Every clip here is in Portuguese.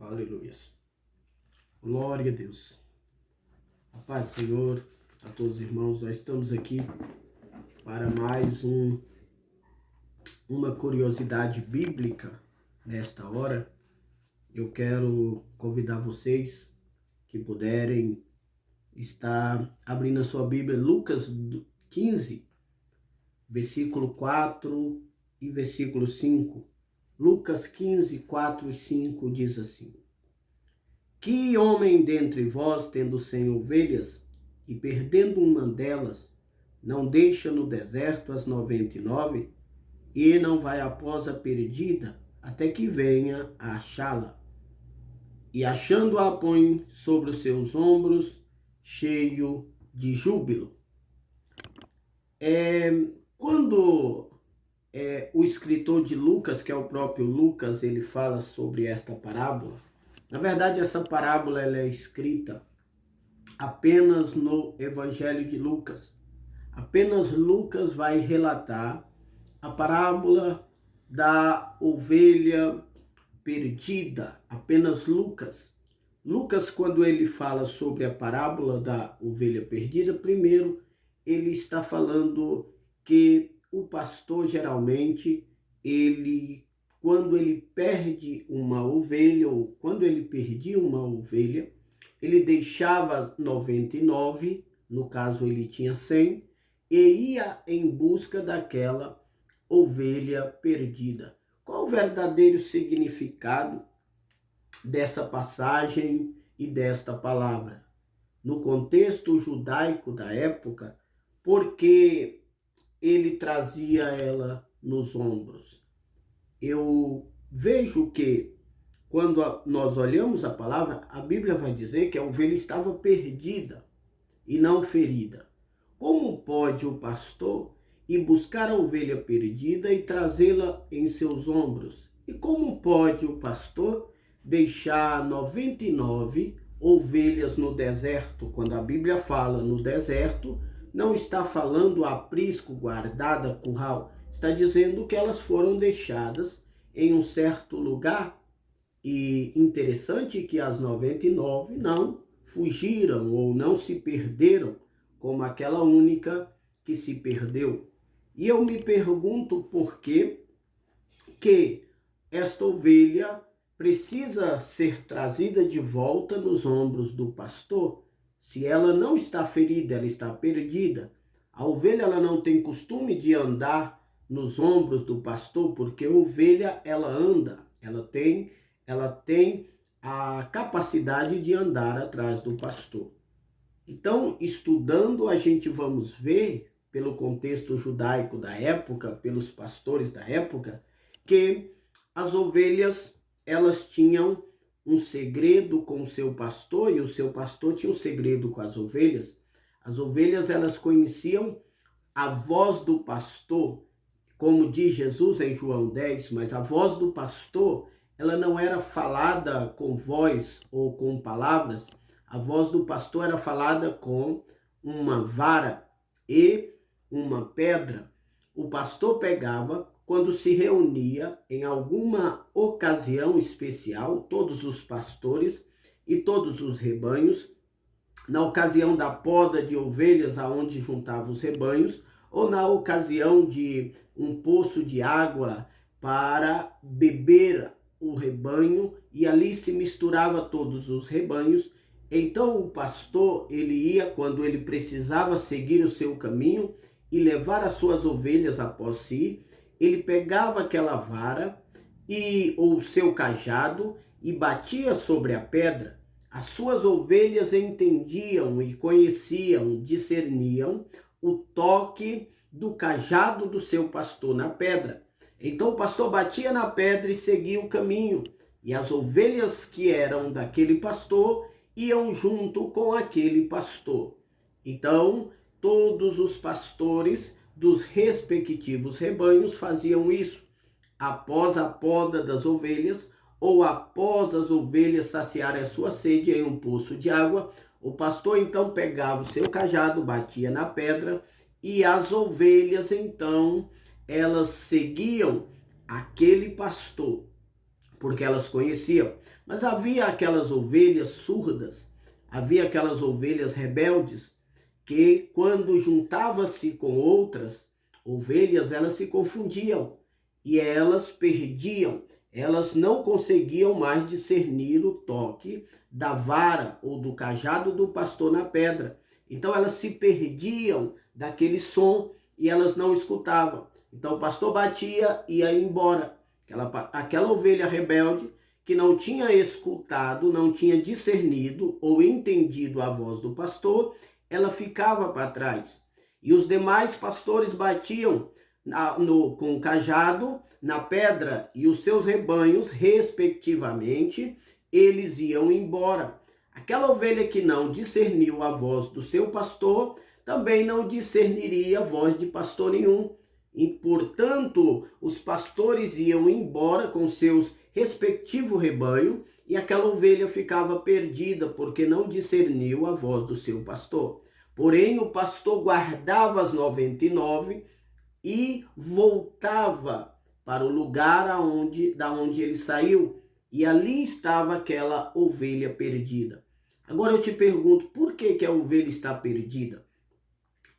Aleluia. Glória a Deus. A paz do Senhor, a todos os irmãos, nós estamos aqui para mais uma curiosidade bíblica nesta hora. Eu quero convidar vocês que puderem estar abrindo a sua Bíblia, Lucas 15, versículo 4 e versículo 5. Lucas 15, 4 e 5 diz assim: Que homem dentre vós, tendo 100 ovelhas, e perdendo uma delas, não deixa no deserto as 99, e não vai após a perdida, até que venha a achá-la? E achando-a, põe sobre os seus ombros, cheio de júbilo. Quando o escritor de Lucas, que é o próprio Lucas, ele fala sobre esta parábola. Na verdade, essa parábola ela é escrita apenas no Evangelho de Lucas. Apenas Lucas vai relatar a parábola da ovelha perdida. Apenas Lucas. Lucas, quando ele fala sobre a parábola da ovelha perdida, primeiro ele está falando que o pastor geralmente, quando ele perde uma ovelha, ou quando ele perdia uma ovelha, ele deixava 99, no caso ele tinha 100, e ia em busca daquela ovelha perdida. Qual o verdadeiro significado dessa passagem e desta palavra? No contexto judaico da época, porque ele trazia ela nos ombros. Eu vejo que quando nós olhamos a palavra, a Bíblia vai dizer que a ovelha estava perdida e não ferida. Como pode o pastor ir buscar a ovelha perdida e trazê-la em seus ombros? E como pode o pastor deixar 99 ovelhas no deserto? Quando a Bíblia fala no deserto, não está falando aprisco, guardada, curral. Está dizendo que elas foram deixadas em um certo lugar. E interessante que as 99 não fugiram ou não se perderam, como aquela única que se perdeu. E eu me pergunto por que esta ovelha precisa ser trazida de volta nos ombros do pastor. Se ela não está ferida, ela está perdida. A ovelha ela não tem costume de andar nos ombros do pastor, porque a ovelha ela anda, ela tem a capacidade de andar atrás do pastor. Então, estudando, a gente vamos ver, pelo contexto judaico da época, pelos pastores da época, que as ovelhas elas tinham um segredo com o seu pastor, e o seu pastor tinha um segredo com as ovelhas. As ovelhas, elas conheciam a voz do pastor, como diz Jesus em João 10, mas a voz do pastor, ela não era falada com voz ou com palavras. A voz do pastor era falada com uma vara e uma pedra. O pastor pegava, quando se reunia em alguma ocasião especial, todos os pastores e todos os rebanhos, na ocasião da poda de ovelhas, aonde juntava os rebanhos, ou na ocasião de um poço de água para beber o rebanho, e ali se misturava todos os rebanhos. Então o pastor, ele ia quando ele precisava seguir o seu caminho e levar as suas ovelhas após si. Ele pegava aquela vara ou o seu cajado e batia sobre a pedra. As suas ovelhas entendiam e conheciam, discerniam o toque do cajado do seu pastor na pedra. Então o pastor batia na pedra e seguia o caminho. E as ovelhas que eram daquele pastor iam junto com aquele pastor. Então todos os pastores dos respectivos rebanhos faziam isso. Após a poda das ovelhas, ou após as ovelhas saciarem a sua sede em um poço de água, o pastor então pegava o seu cajado, batia na pedra, e as ovelhas então, elas seguiam aquele pastor. porque elas conheciam. Mas havia aquelas ovelhas surdas, havia aquelas ovelhas rebeldes, que quando juntava-se com outras ovelhas, elas se confundiam e elas perdiam. Elas não conseguiam mais discernir o toque da vara ou do cajado do pastor na pedra. Então elas se perdiam daquele som e elas não escutavam. Então o pastor batia e ia embora. Aquela ovelha rebelde que não tinha escutado, não tinha discernido ou entendido a voz do pastor, ela ficava para trás. E os demais pastores batiam com o cajado na pedra e os seus rebanhos, respectivamente, eles iam embora. Aquela ovelha que não discerniu a voz do seu pastor, também não discerniria a voz de pastor nenhum. E, portanto, os pastores iam embora com seus respectivos rebanhos e aquela ovelha ficava perdida porque não discerniu a voz do seu pastor. Porém, o pastor guardava as 99 e voltava para o lugar da onde ele saiu, e ali estava aquela ovelha perdida. Agora eu te pergunto, por que a ovelha está perdida?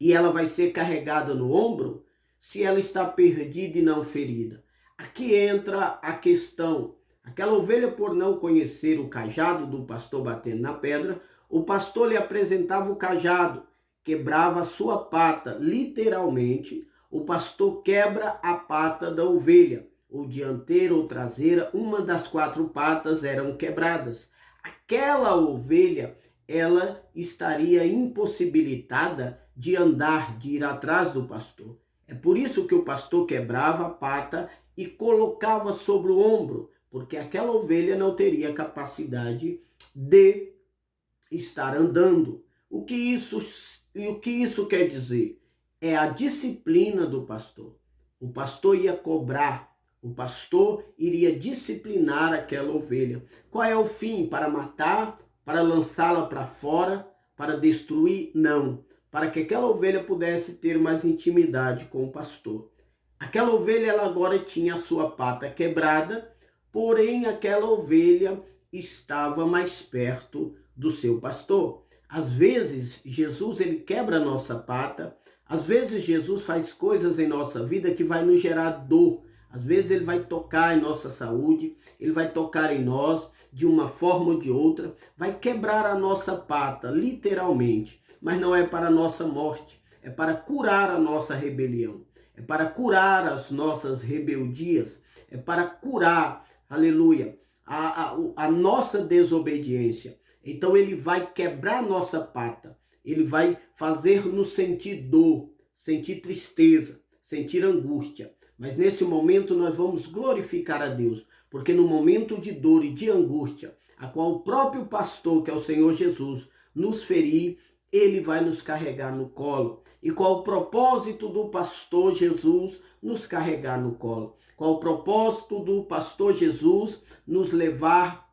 E ela vai ser carregada no ombro se ela está perdida e não ferida? Aqui entra a questão. Aquela ovelha, por não conhecer o cajado do pastor batendo na pedra, o pastor lhe apresentava o cajado, quebrava a sua pata, literalmente. O pastor quebra a pata da ovelha, ou dianteira ou traseira, uma das 4 patas eram quebradas. Aquela ovelha, ela estaria impossibilitada de andar, de ir atrás do pastor. É por isso que o pastor quebrava a pata e colocava sobre o ombro, porque aquela ovelha não teria capacidade de estar andando. O que isso quer dizer? É a disciplina do pastor. O pastor ia cobrar, o pastor iria disciplinar aquela ovelha. Qual é o fim? Para matar? Para lançá-la para fora? Para destruir? Não. Para que aquela ovelha pudesse ter mais intimidade com o pastor. Aquela ovelha, ela agora tinha a sua pata quebrada, porém aquela ovelha estava mais perto do seu pastor. Às vezes, Jesus, ele quebra a nossa pata. Às vezes, Jesus faz coisas em nossa vida que vai nos gerar dor. Às vezes, ele vai tocar em nossa saúde, ele vai tocar em nós de uma forma ou de outra, vai quebrar a nossa pata, literalmente. Mas não é para a nossa morte, é para curar a nossa rebelião, é para curar as nossas rebeldias, é para curar, aleluia, a nossa desobediência. Então ele vai quebrar nossa pata, ele vai fazer-nos sentir dor, sentir tristeza, sentir angústia. Mas nesse momento nós vamos glorificar a Deus, porque no momento de dor e de angústia, a qual o próprio pastor, que é o Senhor Jesus, nos ferir, ele vai nos carregar no colo. E qual o propósito do pastor Jesus nos carregar no colo? Qual o propósito do pastor Jesus nos levar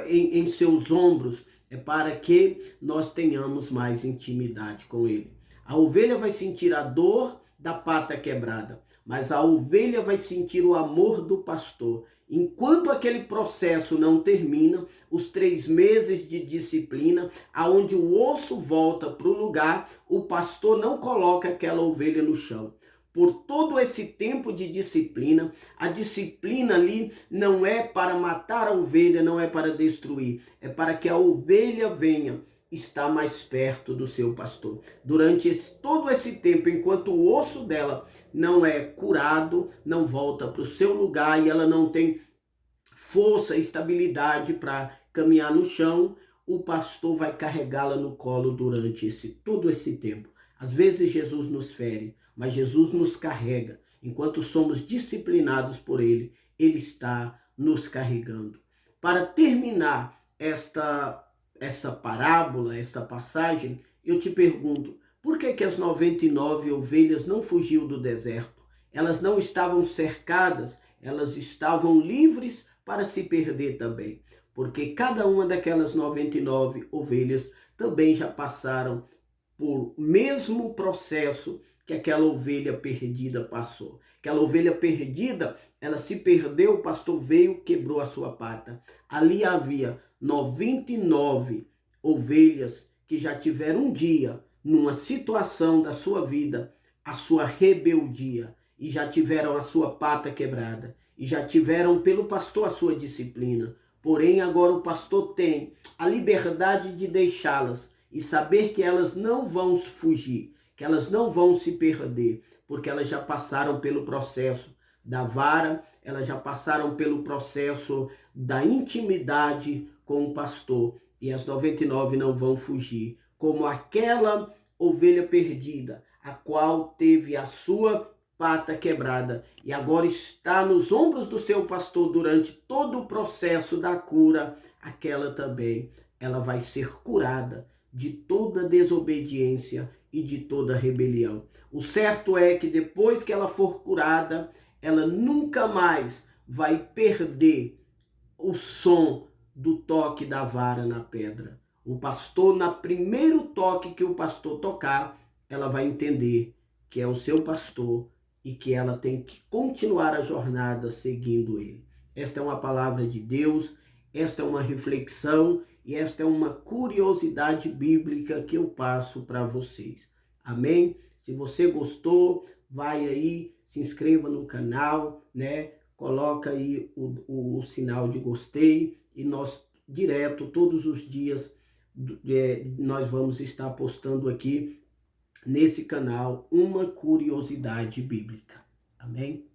em seus ombros? É para que nós tenhamos mais intimidade com ele. A ovelha vai sentir a dor da pata quebrada, mas a ovelha vai sentir o amor do pastor. Enquanto aquele processo não termina, os 3 meses de disciplina, aonde o osso volta para o lugar, o pastor não coloca aquela ovelha no chão. Por todo esse tempo de disciplina, a disciplina ali não é para matar a ovelha, não é para destruir, é para que a ovelha venha estar mais perto do seu pastor. Durante todo esse tempo, enquanto o osso dela não é curado, não volta para o seu lugar e ela não tem força, estabilidade para caminhar no chão, o pastor vai carregá-la no colo durante todo esse tempo. Às vezes Jesus nos fere, mas Jesus nos carrega. Enquanto somos disciplinados por ele, ele está nos carregando. Para terminar essa parábola, essa passagem, eu te pergunto, por que as 99 ovelhas não fugiu do deserto? Elas não estavam cercadas, elas estavam livres para se perder também. Porque cada uma daquelas 99 ovelhas também já passaram por mesmo processo que aquela ovelha perdida passou. Aquela ovelha perdida, ela se perdeu, o pastor veio, quebrou a sua pata. Ali havia 99 ovelhas que já tiveram um dia, numa situação da sua vida, a sua rebeldia, e já tiveram a sua pata quebrada, e já tiveram pelo pastor a sua disciplina. Porém, agora o pastor tem a liberdade de deixá-las e saber que elas não vão fugir, que elas não vão se perder, porque elas já passaram pelo processo da vara, elas já passaram pelo processo da intimidade com o pastor, e as 99 não vão fugir, como aquela ovelha perdida, a qual teve a sua pata quebrada e agora está nos ombros do seu pastor durante todo o processo da cura, aquela também, ela vai ser curada de toda desobediência e de toda rebelião. O certo é que depois que ela for curada, ela nunca mais vai perder o som do toque da vara na pedra. O pastor, no primeiro toque que o pastor tocar, ela vai entender que é o seu pastor e que ela tem que continuar a jornada seguindo ele. Esta é uma palavra de Deus, esta é uma reflexão e esta é uma curiosidade bíblica que eu passo para vocês. Amém? Se você gostou, vai aí, se inscreva no canal, né? Coloca aí o sinal de gostei e nós direto, todos os dias, nós vamos estar postando aqui nesse canal uma curiosidade bíblica. Amém?